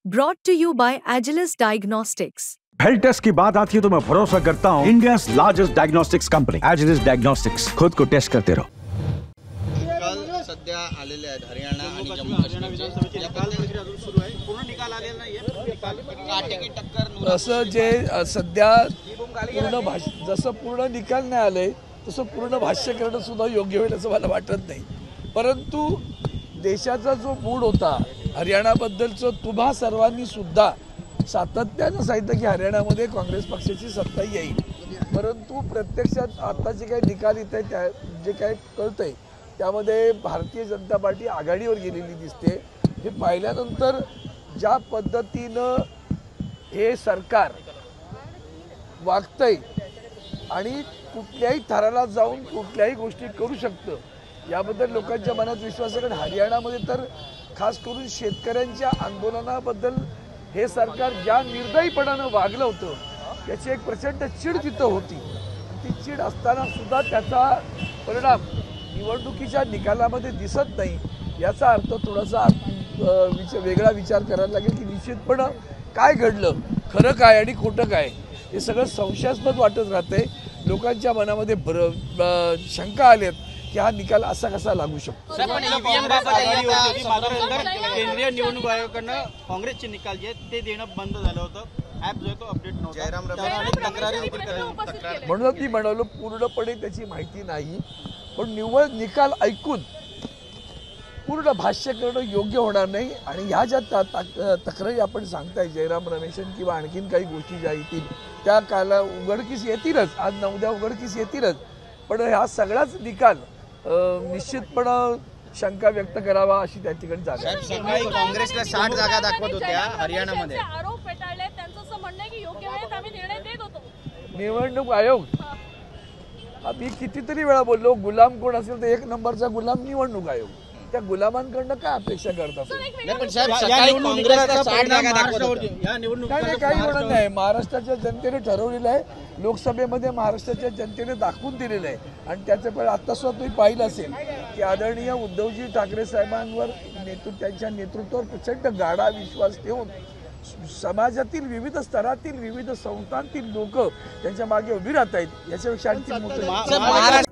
Brought to you by Agilus Diagnostics. Health test की बात आती है तो मैं भरोसा करता हूँ India largest diagnostics company Agilus diagnostics. खुद को टेस्ट करते रहो। काल सध्या आलेले आहेत हरियाणा आणि जम्मू काश्मीरचे अजून सुरू आहे, पूर्ण निकाल आलेला नाहीये। काटेकी टक्कर असं जे सध्या पूर्ण जसं पूर्ण निकाल नाही आले तसं पूर्ण भाष्य करणं सुद्धा योग्य होईल असं मला वाटत नाही। परंतु देशाचा जो मूड होता हरियाणाबद्दलचं तुम्हा सर्वांनी सुद्धा सातत्यानं सांगितलं की हरियाणामध्ये काँग्रेस पक्षाची सत्ता येईल, परंतु प्रत्यक्षात आता जे काही निकाल येत आहे त्या जे काही कळतंय त्यामध्ये भारतीय जनता पार्टी आघाडीवर गेलेली दिसते। हे पाहिल्यानंतर ज्या पद्धतीनं हे सरकार वागतंय आणि कुठल्याही थराला जाऊन कुठल्याही गोष्टी करू शकतं याबद्दल लोकांच्या मनात विश्वास आहे। कारण हरियाणामध्ये तर खास करून शेतकऱ्यांच्या आंदोलनाबद्दल हे सरकार ज्या निर्दयीपणानं वागलं होतं त्याची एक प्रचंड चिड तिथं होती। ती चिड असताना सुद्धा त्याचा परिणाम निवडणुकीच्या निकालामध्ये दिसत नाही। याचा अर्थ थोडासा वेगळा विचार करायला लागेल की निश्चितपणे काय घडलं, खरं काय आणि खोटं काय हे सगळं संशयास्पद वाटत राहते। लोकांच्या मनामध्ये शंका आल्यात की हा निकाल असा कसा लागू शकतो। केंद्रीय निवडणूक आयोगाकडनं काँग्रेसचे निकाल जे ते देणं बंद झालं होतं, ॲप जो तो अपडेट नव्हता, म्हणून ती म्हणालो पूर्णपणे त्याची माहिती नाही, पण निव्वळ निकाल ऐकून पूर्ण भाष्य करणं योग्य होणार नाही। आणि ह्या ज्या तक्रारी आपण सांगताय जयराम रमेशन किंवा आणखीन काही गोष्टी ज्या येतील त्या काला उघडकीस येतीलच, आज न उद्या उघडकीस येतीलच, पण हा सगळाच निकाल निश्चितपणे शंका व्यक्त करावा अशी त्या ठिकाणी जागा आहे। सकाळी काँग्रेसला 60 जागा दाखवत होत्या हरियाणामध्ये, आरोप फेटाळले, त्यांचं असं म्हणणं आहे की योग्य वेळेत आम्ही निर्णय देत होतो। निवडणूक आयोग मी कितीतरी वेळा बोललो गुलाम कोण असेल तर एक नंबरचा गुलाम निवडणूक आयोग। त्या गुलामांकडनं काय अपेक्षा करतात? काही होणार नाही। महाराष्ट्राच्या जनतेने ठरवलेलं आहे, लोकसभेमध्ये महाराष्ट्राच्या जनतेने दाखवून दिलेलं आहे। आणि त्याचं पण आता सुद्धा तुम्ही पाहिलं असेल की आदरणीय उद्धवजी ठाकरे साहेबांवर त्यांच्या नेतृत्वावर प्रचंड गाढा विश्वास ठेवून समाजातील विविध स्तरातील विविध संस्थांतील लोक त्यांच्या मागे उभी राहत आहेत। याच्यापेक्षा आणखी मोठं